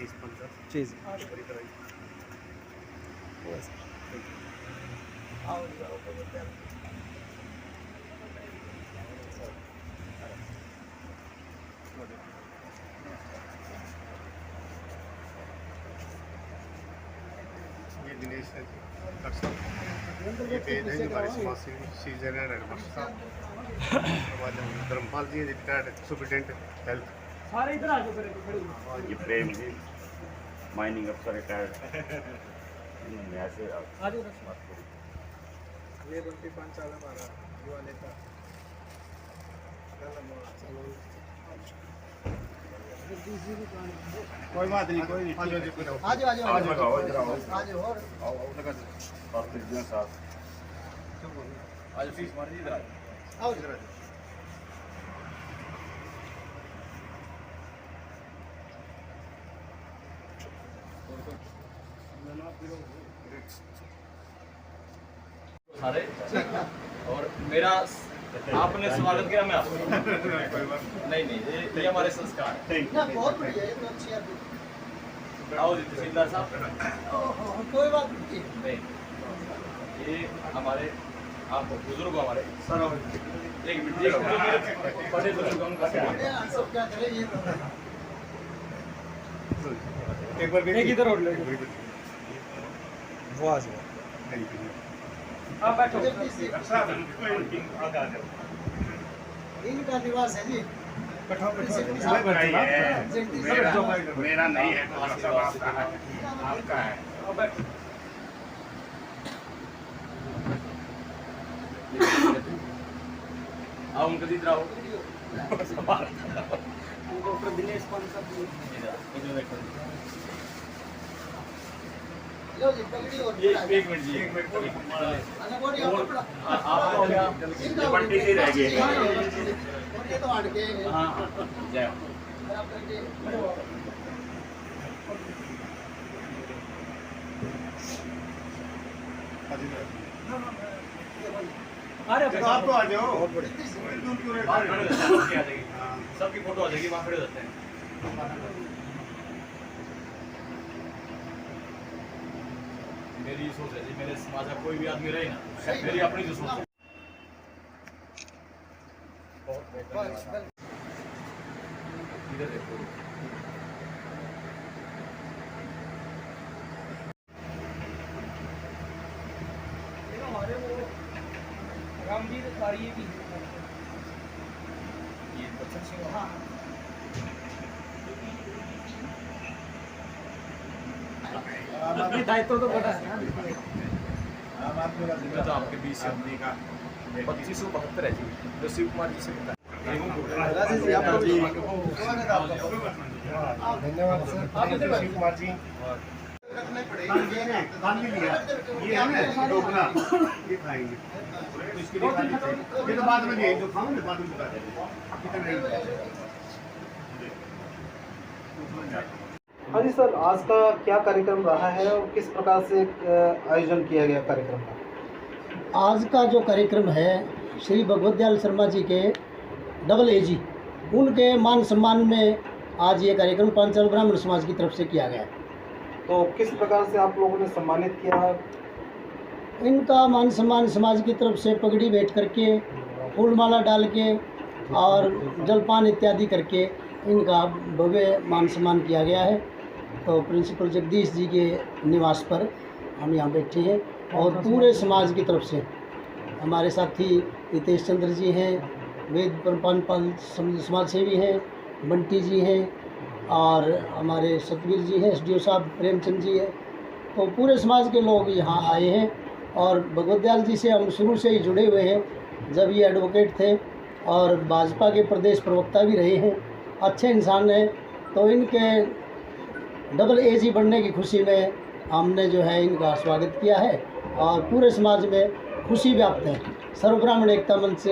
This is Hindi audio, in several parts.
चीज़ ये दिनेश है डॉक्टर साहब, ये पेज है हमारे समाज सेवी सीजन है डॉक्टर साहब, धर्मपाल जी रिटायर्ड सुपरिटेंडेंट हेल्थ। सारे इधर आ जाओ, ये प्रेम जी माइनिंग अफसर रिटायर्ड ऐसे आ जाओ। ये बंटी 5 साल हमारा युवा नेता। कोई बात नहीं, कोई नहीं, आ जाओ आज लगाओ इधर आओ आओ लगा और प्रेसिडेंट साहब आज फीस मार जी इधर आओ सारे और मेरा आपने स्वागत किया, मैं आपको नहीं ये हमारे संस्कार है। बहुत बढ़िया, ये तो अच्छी है। आओ जी तहसीलदार साहब, कोई बात नहीं। ये हमारे आप बुजुर्ग हो हमारे सर, एक मिनट बड़े बुजुर्ग उनका सब क्या करें ये एक बार एक इधर और ले वो आ जाओ। आप बैठो। इनका निवास है जी। मेरा नहीं है आपका है। आओ बैठो। आओ उनका इधर आओ। डॉक्टर दिनेश पान साहब इधर बैठो। लो जी पगड़ी और एक मिनट जी, एक मिनट अनबोडी और कपड़ा आपका हो गया, ये बंटी जी रह गए। और ये तो हट के हाँ जय अरे आप तो आ जाओ। बाहर खड़े हो जाते हैं, आ जाएगी सबकी फोटो आ जाएगी, वहाँ खड़े हो जाते हैं। मेरी सोच है जी, मेरे समाज का कोई भी आदमी रहे ना, मेरी अपनी जो सोच है। इधर देखो, हमारे वो रामवीर कार्य की ये बच्चन सिंह हाँ दायित्व तो बड़ा है ना। इनका तो आपके बीच से अपनी का 2572 है जी, जो शिव कुमार जी से मिलता है। धन्यवाद सर, शिव कुमार जी। ये है ना ढोकला, ये खाएंगे इसके लिए खाली चाहिए। ये तो बाद में दिए जो खाओ ना, बाद में बता देंगे कितना नहीं। हाँ जी सर, आज का क्या कार्यक्रम रहा है और किस प्रकार से आयोजन किया गया कार्यक्रम का? आज का जो कार्यक्रम है श्री भगवत दयाल शर्मा जी के डबल एजी उनके मान सम्मान में आज ये कार्यक्रम पांचाल ब्राह्मण समाज की तरफ से किया गया। तो किस प्रकार से आप लोगों ने सम्मानित किया? इनका मान सम्मान समाज की तरफ से पगड़ी भेंट करके, फूलमाला डाल के और जलपान इत्यादि करके इनका भव्य मान सम्मान किया गया है। तो प्रिंसिपल जगदीश जी के निवास पर हम यहाँ बैठे हैं और पूरे समाज की तरफ से हमारे साथी हितेश चंद्र जी हैं, वेद परपाल समाज सेवी हैं, बंटी जी हैं और हमारे सतवीर जी हैं, एसडीओ साहब प्रेमचंद जी हैं। तो पूरे समाज के लोग यहाँ आए हैं और भगवत दयाल जी से हम शुरू से ही जुड़े हुए हैं। जब ये एडवोकेट थे और भाजपा के प्रदेश प्रवक्ता भी रहे हैं, अच्छे इंसान हैं। तो इनके डबल एजी बनने की खुशी में हमने जो है इनका स्वागत किया है और पूरे समाज में खुशी व्याप्त है। सर्व ब्राह्मण एकता मंच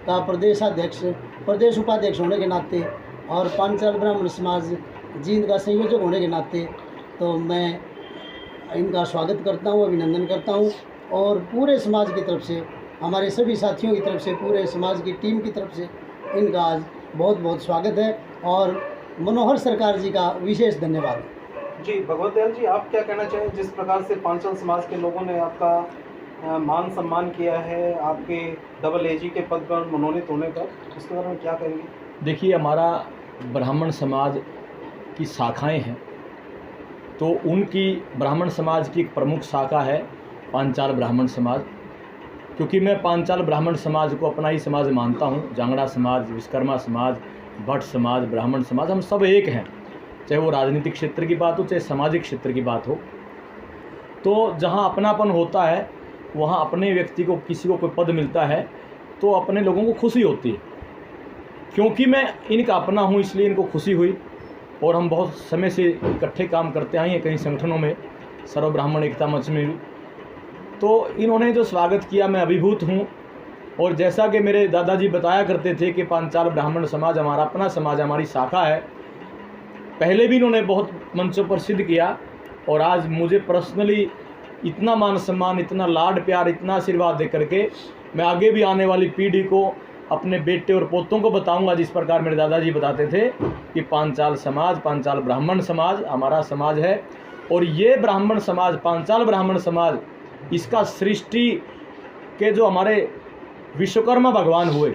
का प्रदेशाध्यक्ष, प्रदेश उपाध्यक्ष होने के नाते और पांचाल ब्राह्मण समाज जींद का संयोजक होने के नाते तो मैं इनका स्वागत करता हूँ, अभिनंदन करता हूँ। और पूरे समाज की तरफ से, हमारे सभी साथियों की तरफ से, पूरे समाज की टीम की तरफ से इनका आज बहुत बहुत स्वागत है और मनोहर सरकार जी का विशेष धन्यवाद। जी भगवत दयाल जी, आप क्या कहना चाहें जिस प्रकार से पांचाल समाज के लोगों ने आपका मान सम्मान किया है आपके डबल एजी के पद पर मनोनीत होने पर, उसके बारे में क्या कहेंगे? देखिए, हमारा ब्राह्मण समाज की शाखाएं हैं, तो उनकी ब्राह्मण समाज की एक प्रमुख शाखा है पांचाल ब्राह्मण समाज। क्योंकि मैं पांचाल ब्राह्मण समाज को अपना ही समाज मानता हूँ। जांगड़ा समाज, विश्वकर्मा समाज, भट्ट समाज, ब्राह्मण समाज, हम सब एक हैं, चाहे वो राजनीतिक क्षेत्र की बात हो चाहे सामाजिक क्षेत्र की बात हो। तो जहाँ अपनापन होता है वहाँ अपने व्यक्ति को, किसी को कोई पद मिलता है तो अपने लोगों को खुशी होती है। क्योंकि मैं इनका अपना हूँ इसलिए इनको खुशी हुई, और हम बहुत समय से इकट्ठे काम करते आए हैं कई संगठनों में, सर्व ब्राह्मण एकता मंच में भी। तो इन्होंने जो स्वागत किया मैं अभिभूत हूँ। और जैसा कि मेरे दादाजी बताया करते थे कि पांचाल ब्राह्मण समाज हमारा अपना समाज, हमारी शाखा है, पहले भी इन्होंने बहुत मंचों पर सिद्ध किया, और आज मुझे पर्सनली इतना मान सम्मान, इतना लाड प्यार, इतना आशीर्वाद दे करके मैं आगे भी आने वाली पीढ़ी को, अपने बेटे और पोतों को बताऊंगा जिस प्रकार मेरे दादाजी बताते थे कि पांचाल समाज, पांचाल ब्राह्मण समाज हमारा समाज है। और ये ब्राह्मण समाज, पांचाल ब्राह्मण समाज, इसका सृष्टि के जो हमारे विश्वकर्मा भगवान हुए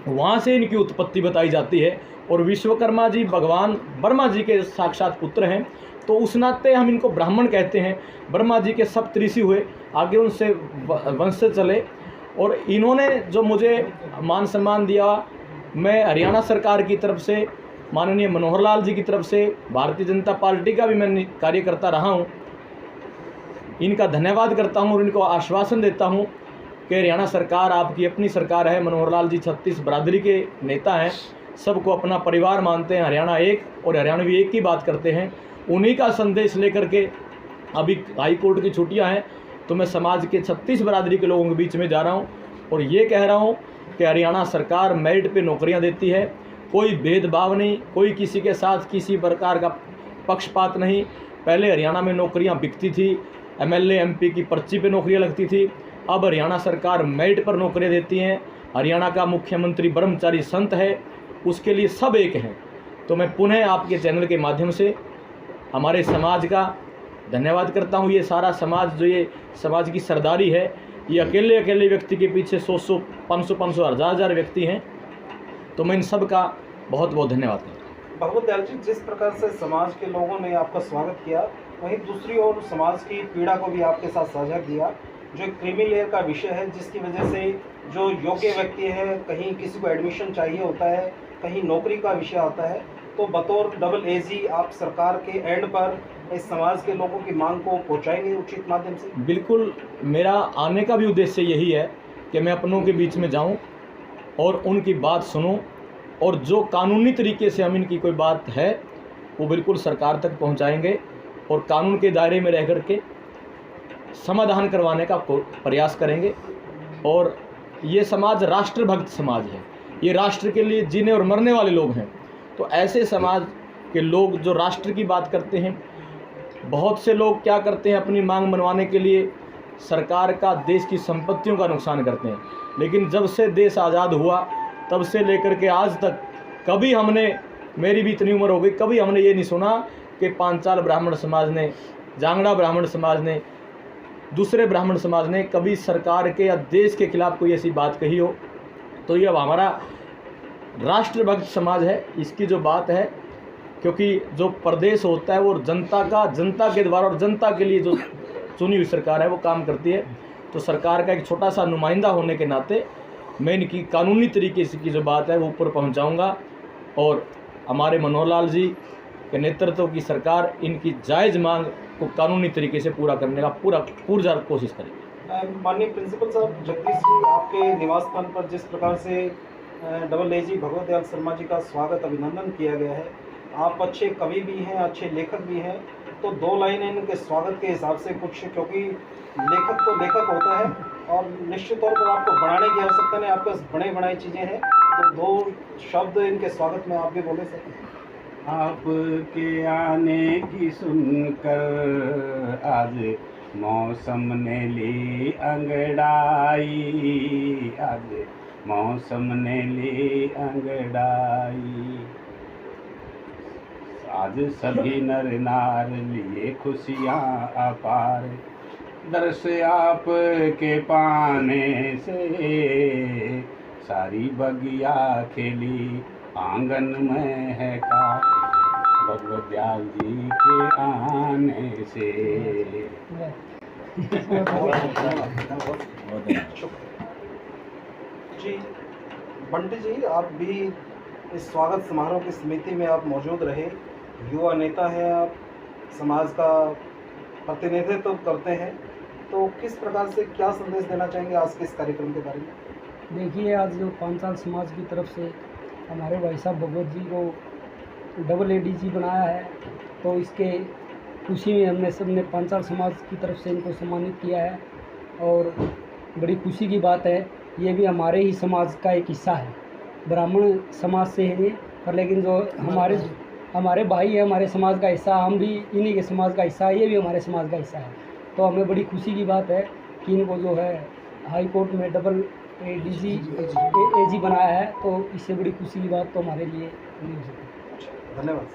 वहाँ से इनकी उत्पत्ति बताई जाती है। और विश्वकर्मा जी भगवान ब्रह्मा जी के साक्षात पुत्र हैं, तो उस नाते हम इनको ब्राह्मण कहते हैं। ब्रह्मा जी के सप्तऋषि हुए, आगे उनसे वंश चले, और इन्होंने जो मुझे मान सम्मान दिया, मैं हरियाणा सरकार की तरफ से, माननीय मनोहर लाल जी की तरफ से, भारतीय जनता पार्टी का भी मैं कार्यकर्ता रहा हूँ, इनका धन्यवाद करता हूँ और इनको आश्वासन देता हूँ कि हरियाणा सरकार आपकी अपनी सरकार है। मनोहर लाल जी 36 बरादरी के नेता हैं, सबको अपना परिवार मानते हैं, हरियाणा एक और हरियाणवी एक की बात करते हैं। उन्हीं का संदेश लेकर के अभी हाई कोर्ट की छुट्टियां हैं, तो मैं समाज के 36 बरादरी के लोगों के बीच में जा रहा हूं और ये कह रहा हूं कि हरियाणा सरकार मेरिट पे नौकरियां देती है, कोई भेदभाव नहीं, कोई किसी के साथ किसी प्रकार का पक्षपात नहीं। पहले हरियाणा में नौकरियां बिकती थी, एमएलए एमपी की पर्ची पे नौकरियां लगती थी, अब हरियाणा सरकार मेरिट पर नौकरियां देती हैं। हरियाणा का मुख्यमंत्री ब्रह्मचारी संत है, उसके लिए सब एक हैं। तो मैं पुनः आपके चैनल के माध्यम से हमारे समाज का धन्यवाद करता हूँ। ये सारा समाज, जो ये समाज की सरदारी है, ये अकेले अकेले व्यक्ति के पीछे 100-100, 500-500, 1000 व्यक्ति हैं, तो मैं इन सब का बहुत बहुत धन्यवाद करता हूँ। भगवत दयाल जी, जिस प्रकार से समाज के लोगों ने आपका स्वागत किया, वहीं दूसरी ओर समाज की पीड़ा को भी आपके साथ साझा किया, जो एक क्रीमी लेयर का विषय है, जिसकी वजह से जो योग्य व्यक्ति है, कहीं किसी को एडमिशन चाहिए होता है, कहीं नौकरी का विषय आता है, तो बतौर डबल एजी आप सरकार के एंड पर इस समाज के लोगों की मांग को पहुंचाएंगे उचित माध्यम से? बिल्कुल, मेरा आने का भी उद्देश्य यही है कि मैं अपनों के बीच में जाऊं और उनकी बात सुनूं, और जो कानूनी तरीके से हम इनकी कोई बात है वो बिल्कुल सरकार तक पहुंचाएंगे और कानून के दायरे में रह कर के समाधान करवाने का प्रयास करेंगे। और ये समाज राष्ट्रभक्त समाज है, ये राष्ट्र के लिए जीने और मरने वाले लोग हैं। तो ऐसे समाज के लोग जो राष्ट्र की बात करते हैं, बहुत से लोग क्या करते हैं, अपनी मांग मनवाने के लिए सरकार का, देश की संपत्तियों का नुकसान करते हैं। लेकिन जब से देश आज़ाद हुआ तब से लेकर के आज तक कभी हमने, मेरी भी इतनी उम्र हो गई, कभी हमने ये नहीं सुना कि पांचाल ब्राह्मण समाज ने, जांगड़ा ब्राह्मण समाज ने, दूसरे ब्राह्मण समाज ने कभी सरकार के या देश के खिलाफ कोई ऐसी बात कही हो। तो ये अब हमारा राष्ट्रभक्त समाज है, इसकी जो बात है, क्योंकि जो प्रदेश होता है वो जनता का, जनता के द्वारा और जनता के लिए जो चुनी हुई सरकार है वो काम करती है। तो सरकार का एक छोटा सा नुमाइंदा होने के नाते मैं इनकी कानूनी तरीके से की जो बात है वो ऊपर पहुंचाऊंगा, और हमारे मनोहर लाल जी के नेतृत्व की सरकार इनकी जायज़ मांग को कानूनी तरीके से पूरा करने का पूरा कोशिश करेगी। माननीय प्रिंसिपल साहब, जगदीश जी, आपके निवास स्थान पर जिस प्रकार से डबल एजी भगवत दयाल शर्मा जी का स्वागत, अभिनंदन किया गया है, आप अच्छे कवि भी हैं, अच्छे लेखक भी हैं, तो 2 लाइनें इनके स्वागत के हिसाब से कुछ, क्योंकि लेखक तो लेखक होता है और निश्चित तौर पर आपको बनाने की आवश्यकता नहीं, आपके पास बने बनाई चीज़ें हैं, तो 2 शब्द इनके स्वागत में आप भी बोले सकें। आपके आने की सुनकर आज मौसम ने ली अंगड़ाई, आज मौसम ने ली अंगड़ाई, आज सभी नर नार लिए खुशियाँ अपार, दर्श आप के पाने से सारी बगिया खेली आंगन में है का, भगवत दयाल जी के आने से। जी बंटी जी, आप भी इस स्वागत समारोह की समिति में आप मौजूद रहे, युवा नेता हैं आप, समाज का प्रतिनिधित्व करते हैं, तो किस प्रकार से क्या संदेश देना चाहेंगे आज के इस कार्यक्रम के बारे में? देखिए, आज जो पांचाल समाज की तरफ से हमारे भाई साहब भगवत जी को डबल एडीजी बनाया है, तो इसके खुशी में हमने सबने पांचाल समाज की तरफ से इनको सम्मानित किया है और बड़ी खुशी की बात है। ये भी हमारे ही समाज का एक हिस्सा है, ब्राह्मण समाज से है पर लेकिन जो हमारे भाई है, हमारे समाज का हिस्सा, हम भी इन्हीं के समाज का हिस्सा है, ये भी हमारे समाज का हिस्सा है। तो हमें बड़ी खुशी की बात है कि इनको जो है हाई कोर्ट में डबल एजी बनाया है, तो इससे बड़ी खुशी की बात तो हमारे लिए नहीं हो सकती। धन्यवाद।